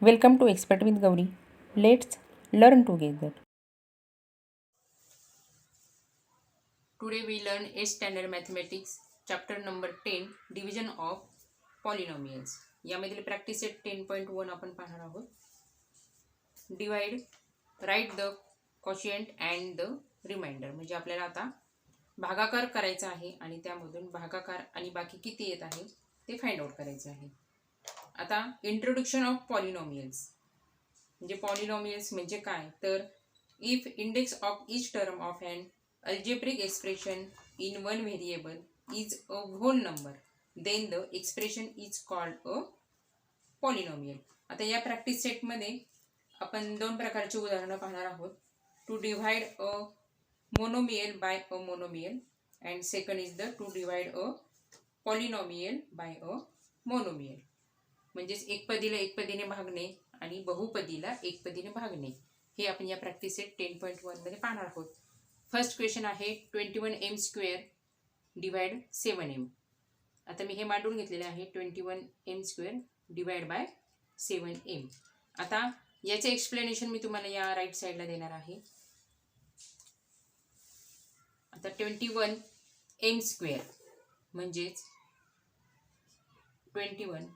Welcome to Expert with Gauri. Let's learn together. Today we learn 8th standard mathematics chapter number 10 division of polynomials. यामधील practice set 10.1 आपण पाहणार आहोत. Divide write the quotient and the remainder. म्हणजे आपल्याला आता भागाकार करायचा आहे आणि त्यामधून भागाकार आणि बाकी किती येत आहे ते फाइंड आउट करायचे आहे. आता इंट्रोडक्शन ऑफ पॉलिनॉमियल्स. म्हणजे पॉलिनॉमियल्स म्हणजे काय, तर if index of each term of an algebraic expression in one variable is a whole number, then the expression is called a polynomial. आता या प्रॅक्टिस सेटमध्ये आपण दोन प्रकारची उदाहरणं पाहणार आहोत. To divide a monomial by a monomial and second is the to divide a polynomial by a monomial. म्हणजेच एकपदीला एकपदीने भागणे आणि बहुपदीला एकपदीने भागणे हे आपण या प्रॅक्टिस सेट 10.1 मध्ये पाहणार आहोत. फर्स्ट क्वेश्चन आहे 21m² डिवाइड 7m. आता मी हे मांडून घेतलेले आहे 21m² डिवाइड बाय 7m. आता याचे एक्सप्लेनेशन मी तुम्हाला या राईट साईडला देणार आहे. आता 21m² म्हणजेच 21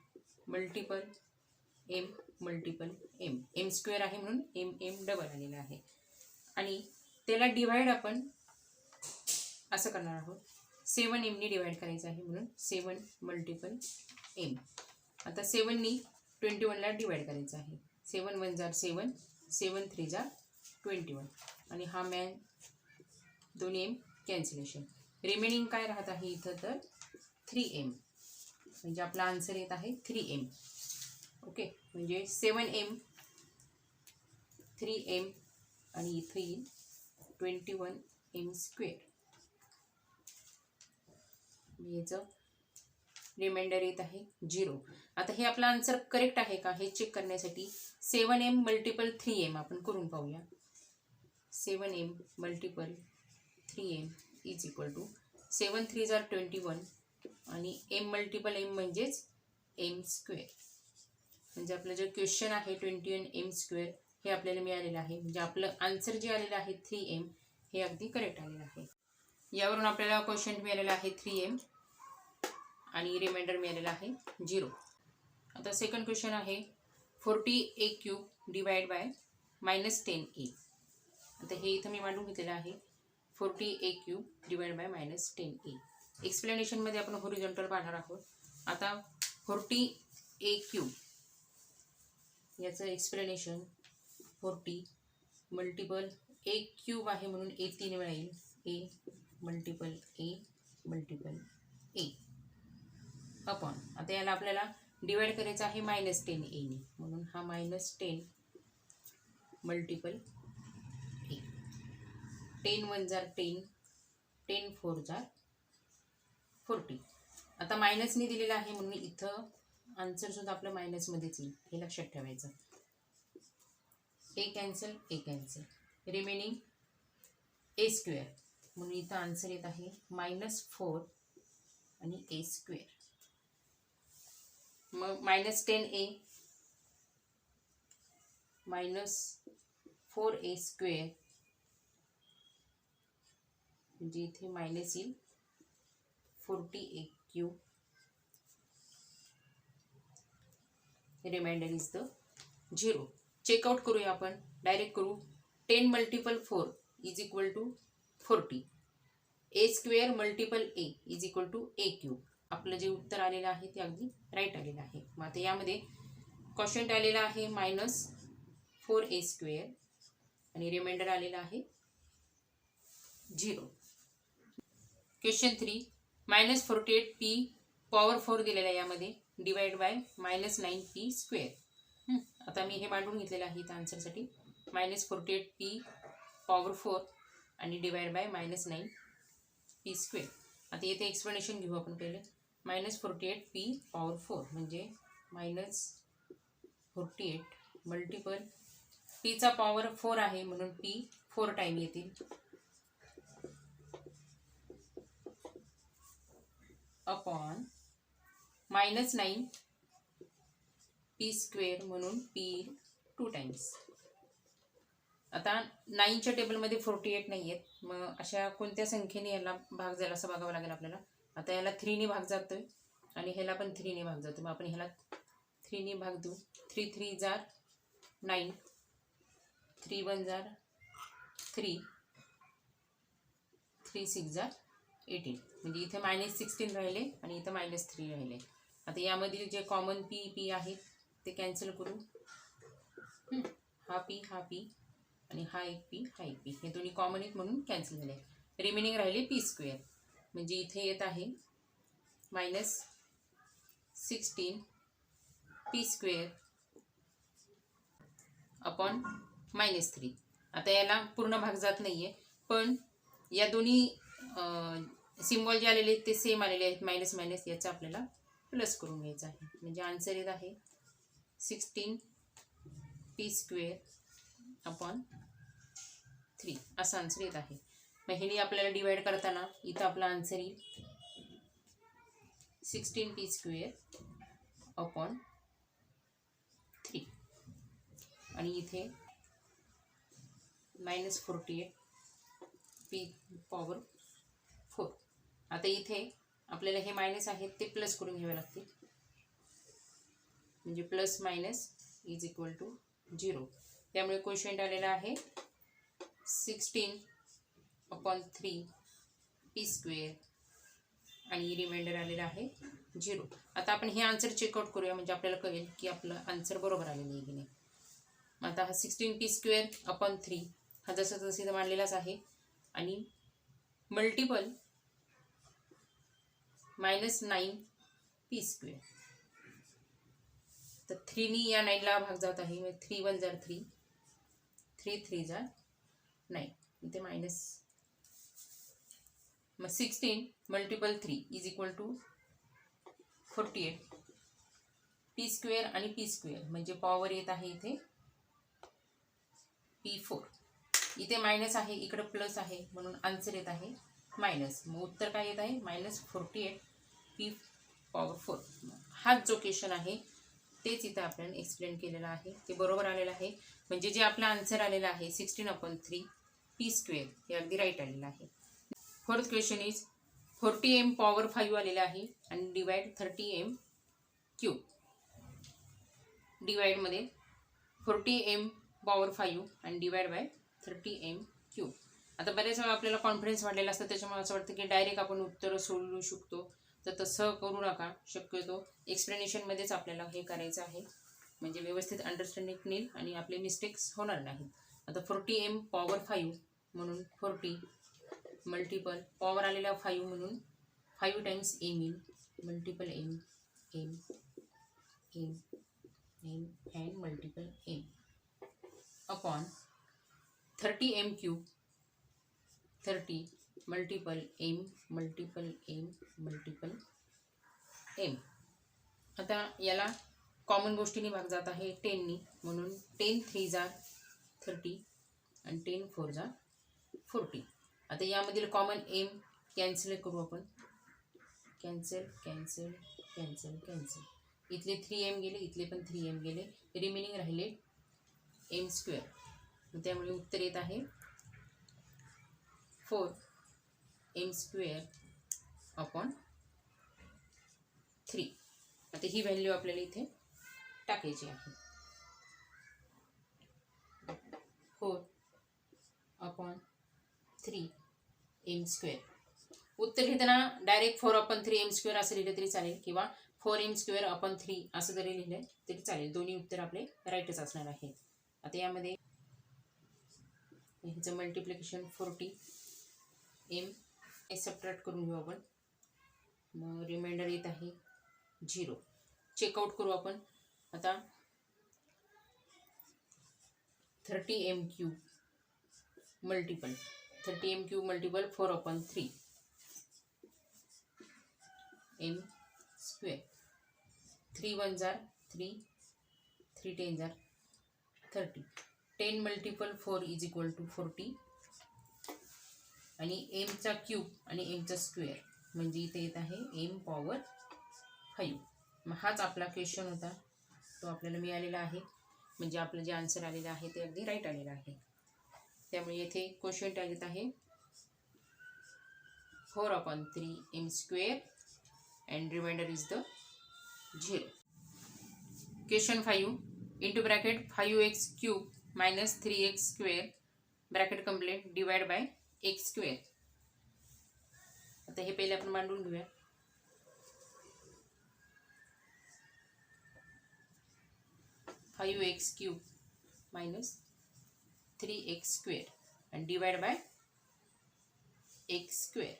multiple m multiple m. m² आहे म्हणून m डबल आलेला आहे आणि त्याला डिवाइड आपण असं करणार आहोत. 7m नी डिवाइड करायचं आहे म्हणून 7 मल्टिपल m. आता 7 नी 21 ला डिवाइड करायचं आहे. 7 1 जार 7, 7 3 जार 21 आणि हा मॅन दोन्ही m कॅन्सलेशन. रिमेनिंग काय राहत आहे इथं तर 3m. म्हणजे आपला आन्सर येत आहे 3m. ओके, म्हणजे 7m 3m आणि इथं येईल 21m². याचं रिमाइंडर येत आहे 0. आता हे आपलं आन्सर करेक्ट आहे का हे चेक करण्यासाठी 7m मल्टिपल 3m आपण करून पाहूया. 7m multiple 3m is equal to 7 3 जार 21 आणि m मल्टिपल m म्हणजेच m². म्हणजे आपलं जे क्वेश्चन आहे 21m² हे आपल्याला मिळालेलं आहे. म्हणजे आपलं आन्सर जे आलेलं आहे 3m हे अगदी करेक्ट आलेलं आहे. यावरून आपल्याला क्वेश्चन मिळालेला आहे 3m आणि रिमाइंडर मिळालेला आहे 0. आता सेकंड क्वेश्चन आहे 40a³ डिवाइड बाय -10a. आता हे इथं मी मांडून घेतलेलं आहे 40a³ डिवाइड बाय -10a. एक्सप्लेनेशनमध्ये आपण हॉरिझॉन्टल पाहणार आहोत. आता 40a³ याचं एक्सप्लेनेशन 40 मल्टिपल a³ आहे म्हणून a3 मिळेल. a multiple a multiple a upon. आता याला आपल्याला डिवाइड करायचं आहे -10a ने म्हणून हा -10 मल्टिपल a. 10 1 जार 10, 10 4 जार 40. आता मायनसने दिलेलं आहे म्हणून इथं आन्सर सुद्धा आपलं मायनसमध्येच येईल हे लक्षात ठेवायचं. ए कॅन्सल ए कॅन्सल, रिमेनिंग a² म्हणून इथं आन्सर येत आहे -4 आणि a². मग -10a -4a² म्हणजे इथे मायनस येईल 40a³. Reminder is the 0. Checkout करूया आपण, डायरेक्ट करू. 10 multiple 4 is equal to 40. a² multiple a is equal to a³. आपलं जे उत्तर आलेलं आहे ते अगदी राईट आलेलं आहे. मग आता यामध्ये क्वोशियंट आलेला आहे -4a² आणि रिमाइंडर आलेला आहे 0. क्वेश्चन 3 -48p पॉवर 4 दिलेला आहे यामध्ये डिवाइड बाय -9p². आता मी हे मांडून घेतलेलं आहे इथं आन्सरसाठी. -48p पॉवर 4 आणि डिवाइड बाय -9p². आता येथे एक्सप्लेनेशन घेऊ आपण पहिले. -48p पॉवर 4 म्हणजे -48 मल्टिपल पीचा पॉवर 4 आहे म्हणून p 4 टाईम येतील अपॉन -9 पी स्क्वेअर म्हणून पी 2 टाइम्स. आता 9च्या टेबलमध्ये 48 नाही आहेत, मग अशा कोणत्या संख्येने याला भाग जाईल असं बघावं लागेल आपल्याला. आता याला 3ने भाग जातोय आणि ह्याला पण 3ने भाग जातो. मग आपण ह्याला 3ने भाग देऊ. 3 3 जार 9, 3 1 जार 3, 3 6 जार 18. म्हणजे इथे -16 राहिले आणि इथं -3 राहिले. आता यामधील जे कॉमन पी पी आहे ते कॅन्सल करू. हा पी आणि हा एक पी हे दोन्ही कॉमन आहेत म्हणून कॅन्सल झाले. रिमेनिंग राहिले पी स्क्वेअर. म्हणजे इथे येत आहे -16 पी स्क्वेअर अपॉन -3. आता याला पूर्ण भाग जात नाही आहे, पण या दोन्ही सिम्बॉल जे आलेले आहेत ते सेम आलेले आहेत. मायनस मायनस याचा आपल्याला प्लस करून घ्यायचं आहे. म्हणजे आन्सर येत आहे 16 पी स्क्वेअर अपॉन 3 असा आन्सर येत आहे. मग हे आपल्याला डिवाइड करताना इथं आपला आन्सर येईल 16 पी स्क्वेअर अपॉन 3 आणि इथे -48 पी पॉवर 4. आता इथे आपल्याला हे मायनस आहेत ते प्लस करून घ्यावे लागतील. म्हणजे plus minus is equal to 0. त्यामुळे क्वोशियंट आलेला आहे 16 अपॉन 3 पी स्क्वेअर आणि रिमाइंडर आलेला आहे 0. आता आपण हे आन्सर चेकआउट करूया, म्हणजे आपल्याला कळेल की आपलं आन्सर बरोबर आलेलं आहे की नाही. आता हा 16 पी स्क्वेअर अपॉन 3 हा जसं तसं इथं मांडलेलाच आहे आणि मल्टिपल -9 पी स्क्वेअर. तर 3ने या 9ला भाग जात आहे. 3 1 जार 3, 3 3 जार 9. इथे मायनस. मग 16 multiple 3 is equal to 48 P square आणि पी स्क्वेअर म्हणजे पॉवर येत आहे इथे P4. इथे मायनस आहे, इकडे प्लस आहे म्हणून आन्सर येत आहे मायनस. मग उत्तर काय येत आहे -48 पी पॉवर 4. हाच जो क्वेश्चन आहे तेच इथं आपण एक्सप्लेन केलेलं आहे, ते बरोबर आलेलं आहे. म्हणजे जे आपलं आन्सर आलेलं आहे 16/3 पी स्क्वेअर हे अगदी राईट आलेलं आहे. Fourth question is 40m power 5 आलेलं आहे आणि divide 30m cube. डिवाइडमध्ये 40m power 5 आणि डिवाइड बाय 30m क्यूब. आता बऱ्याच वेळा आपल्याला कॉन्फिडन्स वाढलेला असतं, त्याच्यामुळे असं वाटतं की डायरेक्ट आपण उत्तरं सोडवू शकतो. तर तसं करू नका. शक्यतो एक्सप्लेनेशनमध्येच आपल्याला हे करायचं आहे, म्हणजे व्यवस्थित अंडरस्टँडिंग येईल आणि आपले मिस्टेक्स होणार नाहीत. आता 40m पॉवर 5 म्हणून 40 मल्टिपल पॉवर आलेला 5 म्हणून 5 टाइम्स m येईल. Multiple m and multiple m upon 30m cube. 30 multiple m multiple m multiple m. आता याला कॉमन गोष्टीने भाग जात आहे 10नी, म्हणून 10 3 जार 30 आणि 10 4 जार 40. आता यामधील कॉमन m कॅन्सल करू आपण. Cancel cancel cancel cancel. इथले 3m गेले, इथले पण 3m गेले. रिमेनिंग राहिले m स्क्वेअर. त्यामुळे उत्तर येत आहे 4m स्क्वेअर अपॉन 3. आता ही व्हॅल्यू आपल्याला इथे टाकायची आहे. 4/3m square. उत्तर लिहिताना डायरेक्ट 4/3m स्क्वेअर असं लिहिलं तरी चालेल, किंवा 4m स्क्वेअर अपॉन 3 असं जरी लिहिलं तरी चालेल. दोन्ही उत्तर आपले राईटच असणार आहे. आता यामध्ये ह्याचं मल्टिप्लिकेशन 40m हे सबट्रॅक्ट करून घेऊ आपण. मग रिमाइंडर येत आहे 0. चेकआउट करू आपण. आता 30m cube multiple 4/3 m square. 3 1 जार 3, 3 10 जार 30. 10 मल्टिपल 4 इज इक्वल टू 40 आणि mचा क्यूब आणि mचा स्क्वेअर म्हणजे इथे येत आहे m पॉवर 5. मग हाच आपला क्वेश्चन होता तो आपल्याला मिळालेला आहे. म्हणजे आपलं जे आन्सर आलेलं आहे ते अगदी राईट आलेलं आहे. त्यामुळे येथे क्वेश्चन येत आहे 4/3m² and remainder is the 0. Question 5 into bracket 5x³ minus 3x² bracket complete divide by x². आता हे पहिले आपण मांडून घेऊया. (5x³ minus 3x² and divide by x².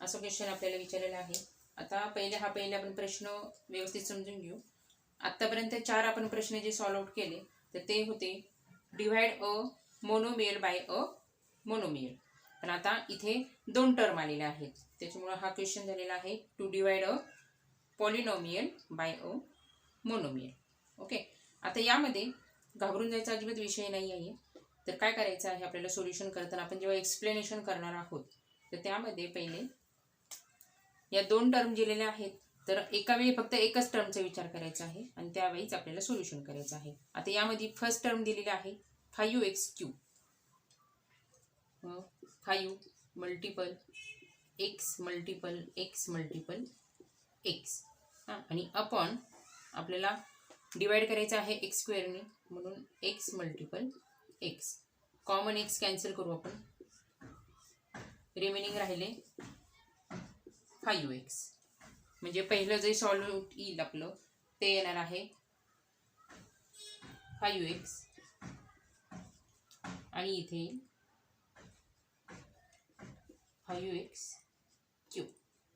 असं क्वेश्चन आपल्याला विचारलेलं आहे. आता पहिले आपण प्रश्न व्यवस्थित समजून घेऊ. आतापर्यंत 4 आपण प्रश्न जे सॉल्व आउट केले तर ते होते divide a monomial by a monomial. पण आता इथे 2 टर्म आलेल्या आहेत, त्याच्यामुळे हा क्वेश्चन झालेला आहे to divide a polynomial by a monomial. Okay, आता यामध्ये घाबरून जायचा अजिबात विषय नाही आहे. तर काय करायचं आहे आपल्याला सोल्युशन करताना, आपण जेव्हा एक्सप्लेनेशन करणार आहोत तर त्यामध्ये पहिले या 2 टर्म दिलेल्या आहेत, तर एका वेळी फक्त एकच टर्मचा विचार करायचा आहे आणि त्यावेळीच आपल्याला सोल्युशन करायचं आहे. आता यामध्ये फर्स्ट टर्म दिलेली आहे 5x³ 5 multiple x multiple x multiple x आणि अपॉन आपल्याला डिवाइड करायचं आहे x² ने, म्हणून x multiple x. Common x cancel करू आपण, रिमेनिंग राहिले 5x. म्हणजे पहिलं जे सॉल्व येईल आपलं ते येणार आहे 5x आणि इथे 5x³.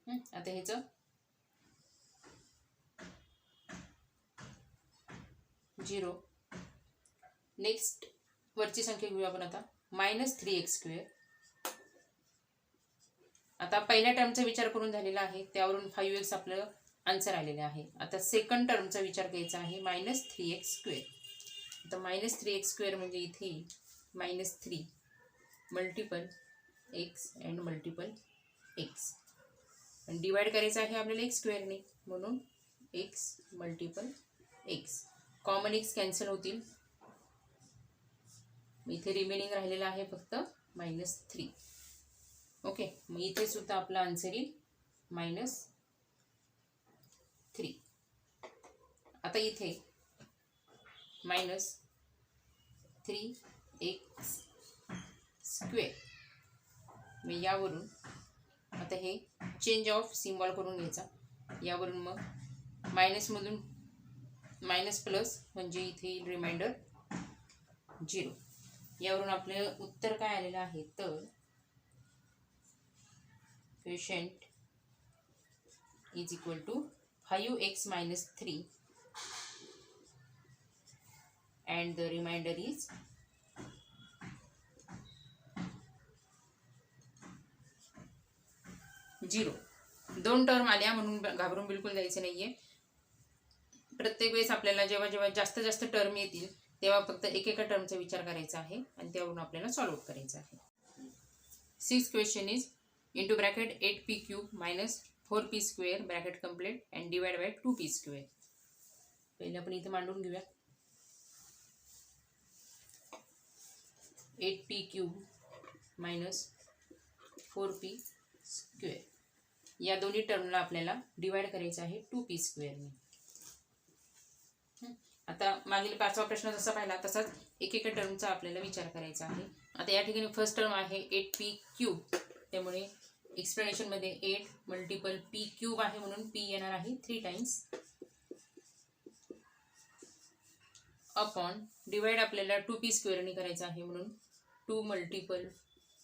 आता ह्याचं 0. नेक्स्ट वरची संख्या घेऊया आपण आता -3x². आता पहिल्या टर्मचा विचार करून झालेला आहे, त्यावरून 5x आपलं आन्सर आलेलं आहे. आता सेकंड टर्मचा विचार करायचा आहे -3x². आता -3x² म्हणजे इथे -3 multiple x and multiple x आणि डिवाइड करायचं आहे आपल्याला x² ने, म्हणून x multiple x. Common x cancel होतील, इथे रिमेनिंग राहिलेला आहे फक्त -3. ओके, मग इथे सुद्धा आपला आन्सर येईल -3. आता इथे -3x². मग यावरून आता हे चेंज ऑफ सिम्बॉल करून घ्यायचा. यावरून मग मायनसमधून मायनस प्लस म्हणजे इथे येईल रिमाइंडर 0. यावरून उत्तर काय आलेलं आहे तर quotient is equal to 5x - 3 and the remainder is 0. 2 term आल्या म्हणून घाबरून बिलकुल जायचं नाहीये. प्रत्येक वेळेस आपल्याला जेव्हा जास्त टर्म येतील तेव्हा फक्त एकेका टर्मचा विचार करायचा आहे आणि त्यावरून आपल्याला सॉल्व करायचं आहे. 6th question is into bracket 8p³ minus 4p² bracket complete and divide bye 2p². पहिले आपण इथे मांडून घेऊया. 8p³ minus 4p². या दोन्ही टर्मला आपल्याला डिवाइड करायचं आहे 2p² ने. आता मागील 5वा प्रश्न जसा पाहिला तसाच एकेका टर्मचा आपल्याला विचार करायचा आहे. आता या ठिकाणी फर्स्ट टर्म आहे 8p³, त्यामुळे एक्सप्लेनेशन मध्ये 8 मल्टिपल p³ आहे म्हणून p येणार आहे 3 टाइम्स अपॉन डिवाइड आपल्याला 2p² ने करायचं आहे म्हणून 2 मल्टिपल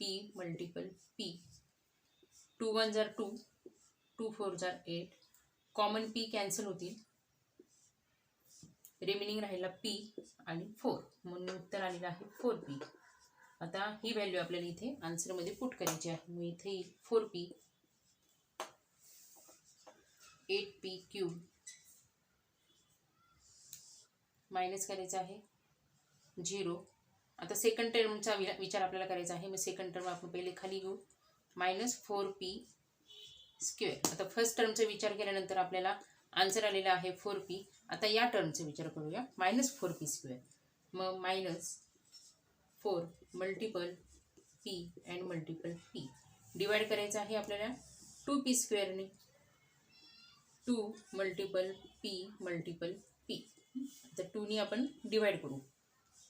p मल्टिपल p. 2 1 जार 2, 2 4 जार 8. कॉमन p कॅन्सल होतील, रिमेनिंग राहिला p आणि 4 म्हणून उत्तर आलेलं आहे 4p. आता ही व्हॅल्यू आपल्याला इथे आन्सर मध्ये पुट करायची आहे. मग इथे 4p 8p³ मायनस करायचं आहे 0. आता सेकंड टर्मचा विचार आपल्याला करायचा आहे. मग सेकंड टर्म आपण पहिले खाली घेऊ -4p². आता फर्स्ट टर्मचा विचार केल्यानंतर आपल्याला आन्सर आलेला आहे 4p. आता या टर्मचा विचार करूया, -4p². मग -4 multiple p and multiple p divide करायचं आहे आपल्याला 2p²ने. 2 मल्टिपल p मल्टिपल p. तर 2ने आपण डिवाइड करू.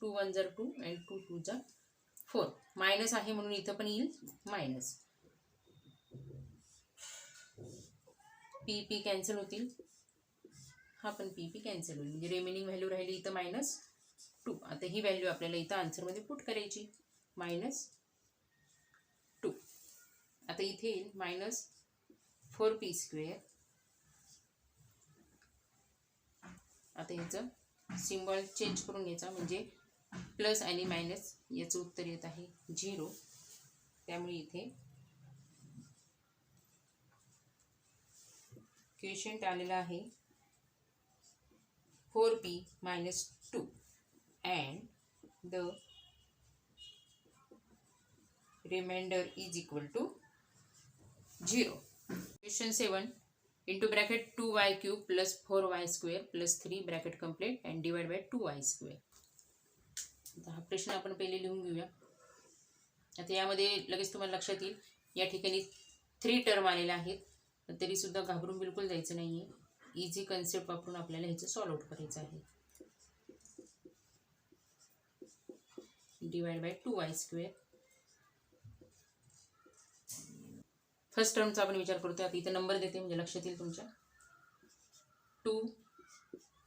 2 1 जार 2 अँड 2 2 जार 4. मायनस आहे म्हणून इथं पण येईल मायनस. p कॅन्सल होतील, हा पण p कॅन्सल होईल, म्हणजे रिमेनिंग व्हॅल्यू राहिली इथं -2. आता ही व्हॅल्यू आपल्याला इथं आन्सरमध्ये पुट करायची, -2. आता इथे येईल -4p². आता याचं सिम्बॉल चेंज करून घ्यायचा, म्हणजे प्लस आणि मायनस याचं उत्तर येत आहे 0. त्यामुळे इथे क्वेश्चन आलेला आहे 4p - 2 and the remainder is equal to 0. Question 7 into bracket 2y³ plus 4y² plus 3 bracket complete and divide by 2y². आता हा प्रश्न आपण पहिले लिहून घेऊया. आता यामध्ये लगेच तुम्हाला लक्षात येईल, या ठिकाणी 3 टर्म आलेल्या आहेत, तरी सुद्धा घाबरून बिलकुल जायचं नाहीये. इझी कन्सेप्ट वापरून आपल्याला ह्याचं सॉल्व आउट करायचं आहे. Divide by 2y². फर्स्ट टर्मचा आपण विचार करतोय. आता इथं नंबर देते म्हणजे लक्षात येईल तुमच्या. 2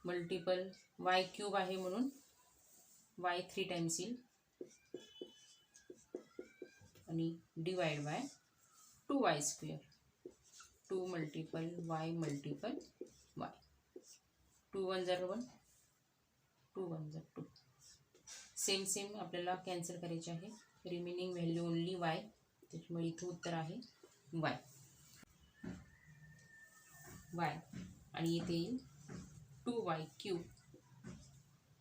मल्टिपल y³ आहे म्हणून y 3 टाइम्स येईल आणि divide by 2y². 2 multiple y multiple y. 2 1 jar 1, 2 1 jar 2. Same आपल्याला कॅन्सल करायचे आहे. रिमेनिंग व्हॅल्यू ओनली y, त्याच्यामुळे इथं उत्तर आहे y आणि इथे येईल 2y³.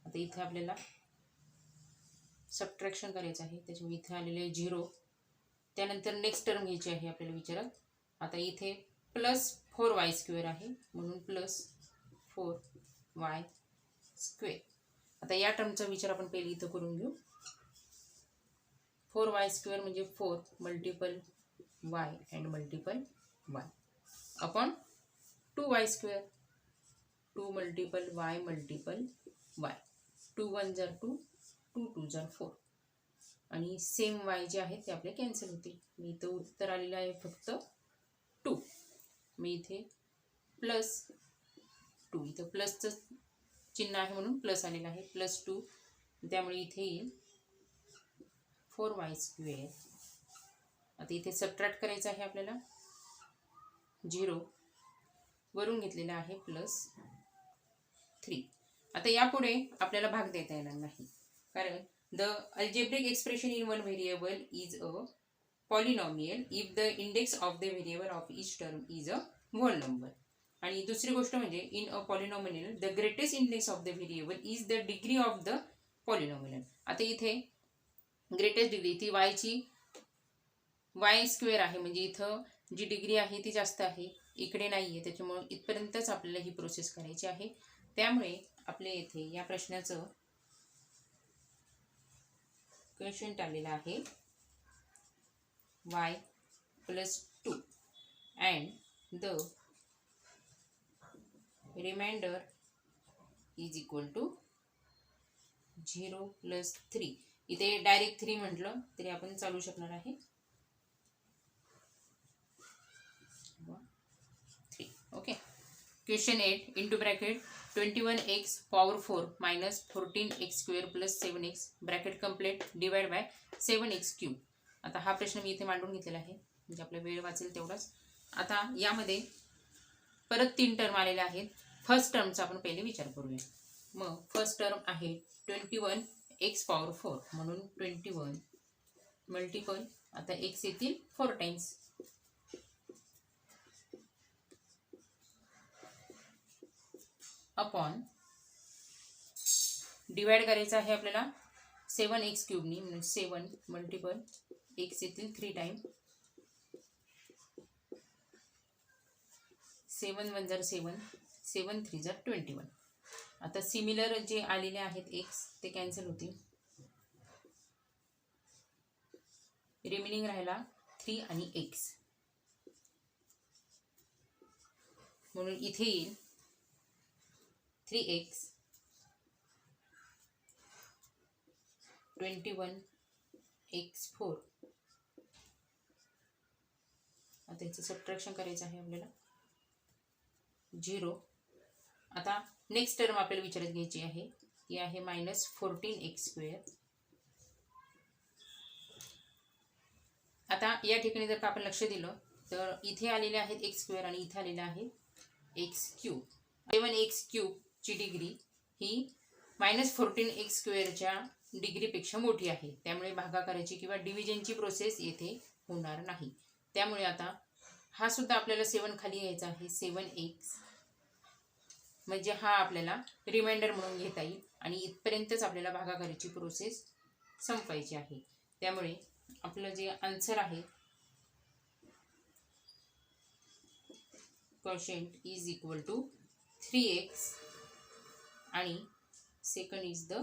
आता इथे आपल्याला सबट्रॅक्शन करायचं आहे, त्याच्यामुळे इथे आलेले आहे 0. त्यानंतर नेक्स्ट टर्म घ्यायची आहे आपल्याला विचारात. आता इथे प्लस 4y² आहे म्हणून प्लस 4y². आता या टर्मचा विचार आपण पहिले इथं करून घेऊ. 4y² म्हणजे 4 multiple y and multiple y upon 2y². 2 multiple y multiple y. 2 1 जार 2, 2 2 जार 4 आणि सेम y जे आहेत ते आपले कॅन्सल होतील. मी इथं उत्तर आलेलं आहे फक्त 2. मी इथे प्लस 2, इथं प्लसचं चिन्ह आहे म्हणून प्लस आलेलं आहे, +2. त्यामुळे इथे येईल 4y². आता इथे सबट्रॅक्ट करायचं आहे आपल्याला. 0 वरून घेतलेला आहे +3. आता यापुढे आपल्याला भाग देता येणार नाही, कारण the algebraic expression in one variable is a polynomial if the index of the variable of each term is a whole number. आणि दुसरी गोष्ट म्हणजे in a polynomial the greatest index of the variable is the degree of the polynomial. आता इथे greatest degree ती y² आहे, म्हणजे इथं जी डिग्री आहे ती जास्त आहे, इकडे नाही आहे, त्याच्यामुळे इथपर्यंतच आपल्याला ही प्रोसेस करायची आहे. त्यामुळे आपल्या इथे या प्रश्नाचं क्वेश्चन आलेलं आहे y + 2 and the remainder is equal to 0 + 3. इथे डायरेक्ट 3 म्हटलं तरी आपण चालू शकणार आहे. 3. Okay. Question 8 into bracket 21x power 4 minus 14x² + 7x bracket complete divide by 7x³. आता हा प्रश्न मी इथे मांडून घेतलेला आहे, म्हणजे आपला वेळ वाचेल तेवढाच. आता यामध्ये परत 3 टर्म आलेले आहेत. फर्स्ट टर्मचा आपण पहिले विचार करूया. मग फर्स्ट टर्म आहे 21x पॉवर 4 म्हणून 21 मल्टिपल, आता x येतील 4 टाइम्स, अपॉन डिवाइड करायचं आहे आपल्याला 7x³ नी, म्हणून 7 मल्टिपल x येतील 3 टाइम, 7 1 जार 7, 7 3 जा 21. आता सिमिलर जे आलेले आहेत एक्स ते कॅन्सल होतील. रिमेनिंग राहिला 3 आणि एक्स. म्हणून इथे येईल 3x 21 x4. आता याचं सबट्रॅक्शन करायचं आहे आपल्याला. 0. आता नेक्स्ट टर्म आपल्याला विचारत घ्यायची आहे, ती आहे -14x². आता या ठिकाणी जर का आपण लक्ष दिलं तर इथे आलेले आहेत x² आणि इथे आलेले आहे x³. 7x³ ची डिग्री ही -14x² डिग्रीपेक्षा मोठी आहे. त्यामुळे भागाकाराची किंवा डिव्हिजनची प्रोसेस येथे होणार नाही. त्यामुळे आता हा सुद्धा आपल्याला 7 खाली घ्यायचा आहे. 7x म्हणजे हा आपल्याला रिमाइंडर म्हणून घेता येईल आणि इथपर्यंतच आपल्याला भागाकाराची प्रोसेस संपवायची आहे. त्यामुळे आपलं जे आन्सर आहे quotient is equal to 3x आणि second is the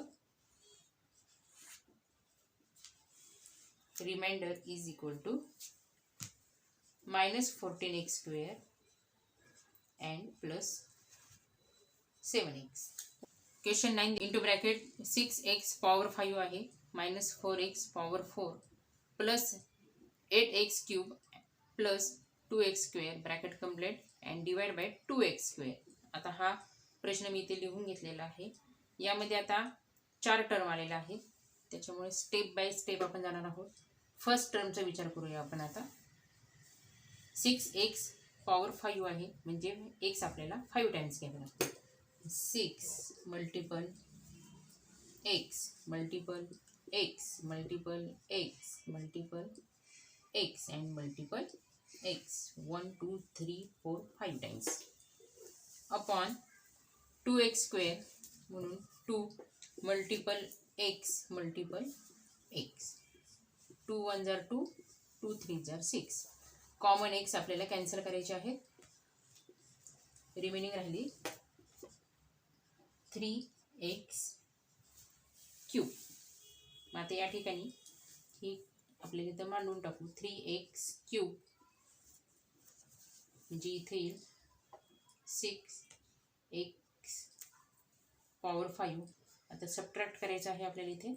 remainder is equal to -14x² and plus 7x. Question 9 into bracket 6x power 5 आहे -4x power 4 plus 8x³ plus 2x² bracket complete and divide by 2x². आता हा प्रश्न मी इथे लिहून घेतलेला आहे. यामध्ये आता 4 टर्म आलेला आहे, त्याच्यामुळे स्टेप बाय स्टेप आपण जाणार आहोत. फर्स्ट टर्मचा विचार करूया आपण आता. 6x पॉवर 5 आहे म्हणजे x आपल्याला 5 टाइम्स घ्यावा लागतो. 6 multiple x multiple x multiple x multiple x and multiple x 1 2 3 4 5 times upon 2x² म्हणून 2 मल्टिपल x मल्टिपल x. 2 1 जार 2 2 3 जार 6. कॉमन x आपल्याला कॅन्सल करायचे आहेत. रिमेनिंग राहिली 3x³. आता या ठिकाणी ही आपल्याला इथं मांडून टाकू. 3x³ म्हणजे इथे येईल 6x पॉवर 5. आता सबट्रॅक्ट करायचं आहे आपल्याला इथे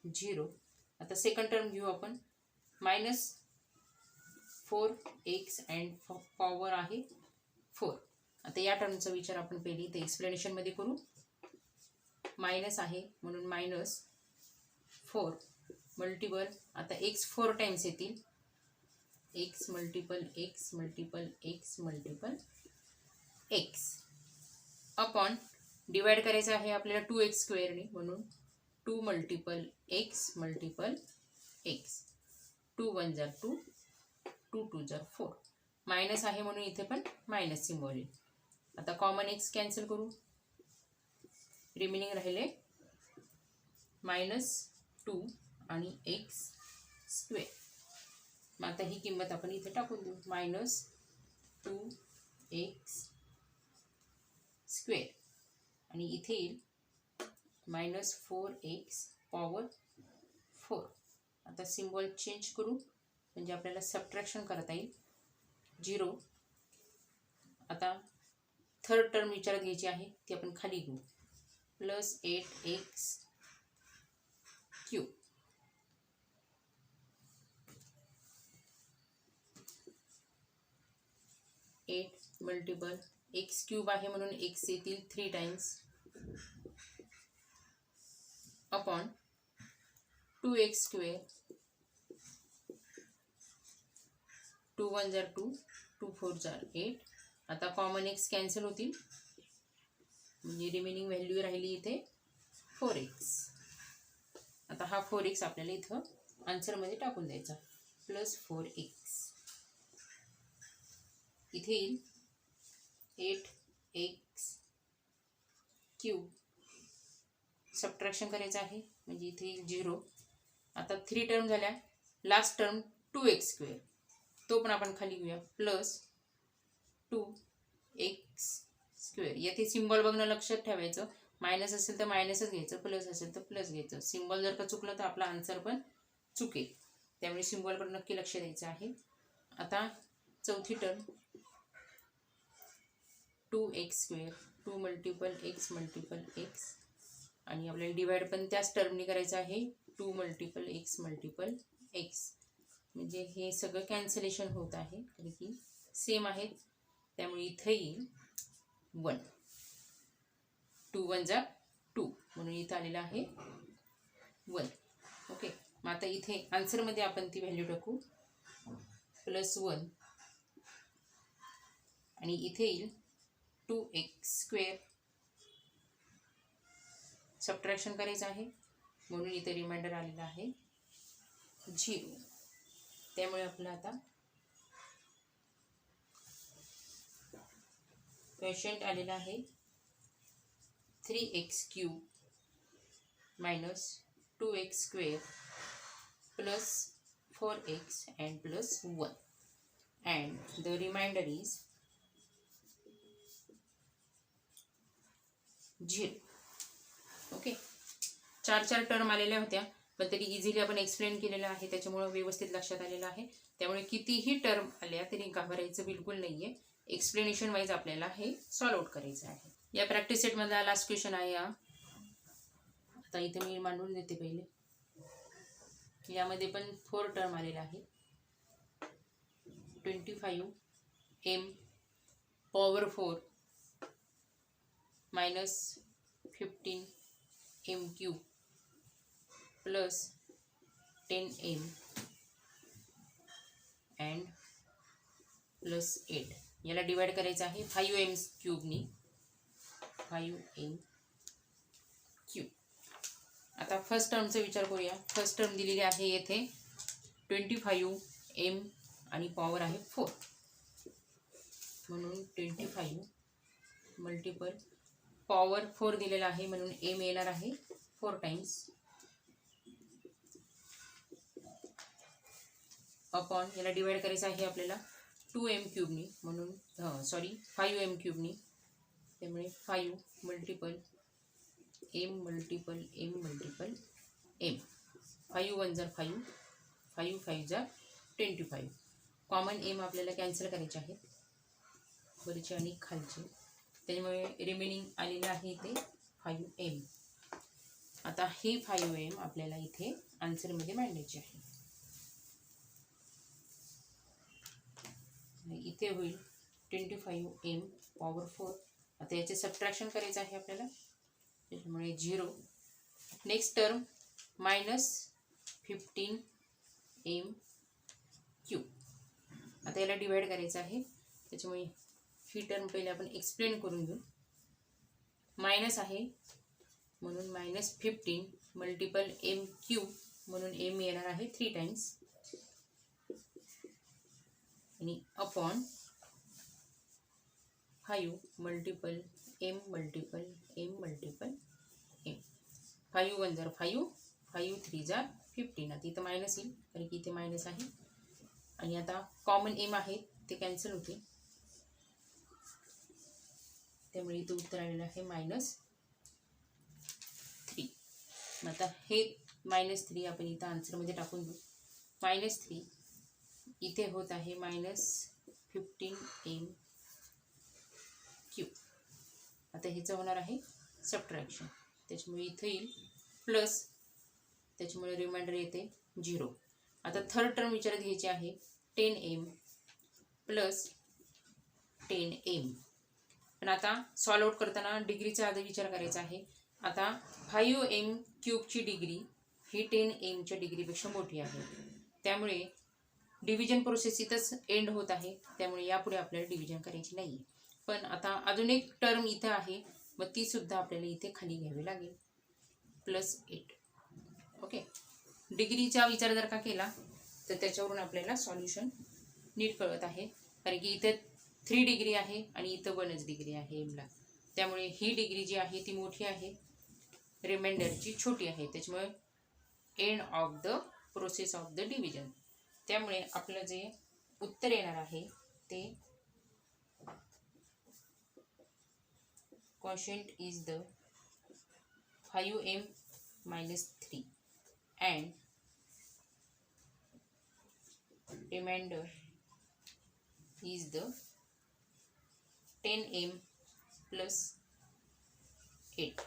0. आता सेकंड टर्म घेऊ आपण. -4x अँड पॉवर आहे 4. आता या टर्मचा विचार आपण पहिली इथे एक्सप्लेनेशनमध्ये करू. मायनस आहे म्हणून -4 मल्टिपल आता x 4 टाइम्स येतील. x multiple x multiple x multiple x upon divide करायचं आहे आपल्याला 2x² ने म्हणून 2 मल्टिपल x मल्टिपल x. 2 1 जार 2 2 2 जार 4. मायनस आहे म्हणून इथे पण मायनस सिम्बॉल येईल. आता कॉमन x कॅन्सल करू. रिमेनिंग राहिले -2 आणि x². मग आता ही किंमत आपण इथे टाकून देऊ. -2x² आणि इथे येईल -4x पॉवर 4. आता सिम्बॉल चेंज करू म्हणजे आपल्याला सबट्रॅक्शन करता येईल. 0. आता थर्ड टर्म विचारात घ्यायची आहे, ती आपण खाली घेऊ. +8x³ 8 मल्टिपल x³ आहे म्हणून x येतील 3 टाइम्स अपॉन 2x². 2 1 जार 2 2 4 जार 8. आता कॉमन x कॅन्सल होतील म्हणजे रिमेनिंग व्हॅल्यू राहिली इथे 4x. आता हा 4x आपल्याला इथं आन्सरमध्ये टाकून द्यायचा. +4x इथे येईल 8x³ सबट्रॅक्शन करायचं आहे म्हणजे इथे येईल 0. आता 3 टर्म झाल्या. लास्ट टर्म 2x² तो पण आपण खाली घेऊया. +2 एक्स स्क्वेअर. येथे सिम्बॉल बघणं लक्षात ठेवायचं. मायनस असेल तर मायनसच घ्यायचं, प्लस असेल तर प्लस घ्यायचं. सिम्बॉल जर का चुकलं तर आपला आन्सर पण चुकेल, त्यामुळे सिम्बॉलकडे नक्की लक्ष द्यायचं आहे. आता चौथी term 2x square, 2 multiple x multiple x, आणि आपल्याला डिवाइड पण त्याच टर्मनी करायचं आहे, 2 मल्टिपल एक्स मल्टिपल एक्स. म्हणजे हे सगळं कॅन्सलेशन होत आहे कारण की सेम आहेत, त्यामुळे इथं येईल 1. 2 1 जा 2, म्हणून इथं आलेलं आहे 1. ओके, मग आता इथे आन्सरमध्ये आपण ती व्हॅल्यू टाकू +1, आणि इथे येईल 2x स्क्वेअर. सबट्रॅक्शन करायचं आहे म्हणून इथे रिमाइंडर आलेला आहे 0. त्यामुळे आपलं आता क्वेश्चन आलेला आहे 3x cube minus 2x square plus 4x and plus 1, and the remainder is 0. Okay, 4 term आलेल्या होत्या, पण तरी इझिली आपण एक्सप्लेन केलेलं आहे, त्याच्यामुळे व्यवस्थित लक्षात आलेलं आहे. त्यामुळे कितीही टर्म आल्या तरी घाबरायचं बिलकुल नाहीये. एक्सप्लेनेशन वाईज आपल्याला हे सॉल्व आउट करायचं आहे. या प्रॅक्टिस सेटमधला लास्ट क्वेश्चन आहे हा. आता इथे मी मांडून देते पहिले. यामध्ये पण 4 टर्म आलेला आहे. 25m power 4 minus 15m cube plus 10m and plus 8. याला डिवाइड करायचं आहे 5m क्यूबनी, 5m क्यूब. आता फर्स्ट टर्मचा विचार करूया. फर्स्ट टर्म दिलेली आहे येथे 25m आणि पॉवर आहे 4, म्हणून 25 मल्टिपल पॉवर 4 दिलेला आहे, म्हणून m येणार आहे 4 टाइम्स अपॉन, याला डिवाइड करायचं आहे आपल्याला 2m क्यूबनी, म्हणून 5m क्यूबनी. त्यामुळे 5 multiple m multiple m multiple m. 5 1 जा 5, 5 5 जा 25. कॉमन m आपल्याला कॅन्सल करायचे आहेत, वरचे आणि खालचे, त्यामुळे रिमेनिंग आलेलं आहे इथे 5m. आता हे 5m आपल्याला इथे आन्सरमध्ये मांडायचे आहे. इथे होईल 25m पॉवर 4. आता याचे सबट्रॅक्शन करायचं आहे आपल्याला, त्याच्यामुळे 0. Next term minus 15m cube. आता याला डिवाइड करायचं आहे, त्याच्यामुळे ही टर्म पहिले आपण एक्सप्लेन करून घेऊ. मायनस आहे म्हणून मायनस 15 मल्टिपल m क्यूब, म्हणून m येणार आहे 3 टाइम्स, आणि upon 5 multiple m multiple m multiple m. 5 1 जा 5, 5 3 जा 15. आता इथं मायनस येईल कारण की इथे मायनस आहे, आणि आता कॉमन m आहे ते कॅन्सल होते, त्यामुळे इथं उत्तर आलेलं आहे -3. आता हे -3 आपण इथं आन्सरमध्ये टाकून देऊ. -3 इथे होत आहे -15m क्यूब. आता ह्याचं होणार आहे सबट्रॅक्शन, त्याच्यामुळे इथं येईल प्लस, त्याच्यामुळे रिमाइंडर येते 0. आता थर्ड टर्म विचारात घ्यायची आहे 10m प्लस 10m. पण आता सॉल्व आउट करताना डिग्रीचा आधी विचार करायचा आहे. आता 5m क्यूबची डिग्री ही 10mच्या डिग्रीपेक्षा मोठी आहे, त्यामुळे डिव्हिजन प्रोसेस इथंच एंड होत आहे, त्यामुळे यापुढे आपल्याला डिव्हिजन करायची नाही. पण आता अजून एक टर्म इथं आहे, मग ती सुद्धा आपल्याला इथे खाली घ्यावी लागेल +8. ओके, डिग्रीचा विचार जर का केला तर त्याच्यावरून आपल्याला सॉल्युशन नीट कळत आहे, कारण की इथे 3 डिग्री आहे आणि इथं 1च डिग्री आहे एमला, त्यामुळे ही डिग्री जी आहे ती मोठी आहे, रिमाइंडरची छोटी आहे, त्याच्यामुळे end of the process of the division. त्यामुळे आपलं जे उत्तर येणार आहे ते quotient is the 5m minus 3 and remainder is the 10m plus 8.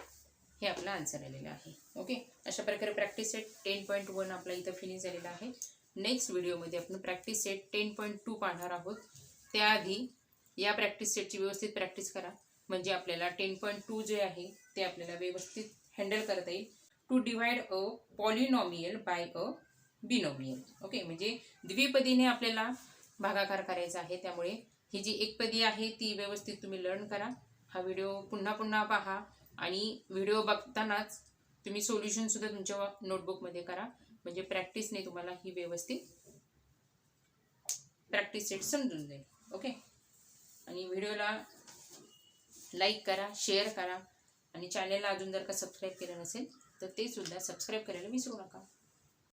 हे आपला आन्सर आलेला आहे. ओके, अशा प्रकारे प्रॅक्टिस सेट 10.1 आपला इथं फिनिश झालेला आहे. नेक्स्ट व्हिडिओमध्ये आपण प्रॅक्टिस सेट 10.2 पाहणार आहोत. त्याआधी या प्रॅक्टिस सेटची व्यवस्थित प्रॅक्टिस करा, म्हणजे आपल्याला 10.2 जे आहे ते आपल्याला व्यवस्थित हँडल करता येईल. To divide a polynomial by a binomial. Okay, म्हणजे द्विपदीने आपल्याला भागाकार करायचा आहे. त्यामुळे ही जी एकपदी आहे ती व्यवस्थित तुम्ही लर्न करा. हा व्हिडिओ पुन्हा पुन्हा पहा आणि व्हिडिओ बघतानाच तुम्ही सोल्युशन सुद्धा तुमच्या नोटबुकमध्ये करा, म्हणजे प्रॅक्टिसने तुम्हाला ही व्यवस्थित प्रॅक्टिस सेट समजून जाईल. ओके, आणि व्हिडिओला लाईक करा, शेअर करा आणि चॅनलला अजून जर का सबस्क्राईब केलं नसेल तर ते सुद्धा सबस्क्राईब करायला विसरू नका.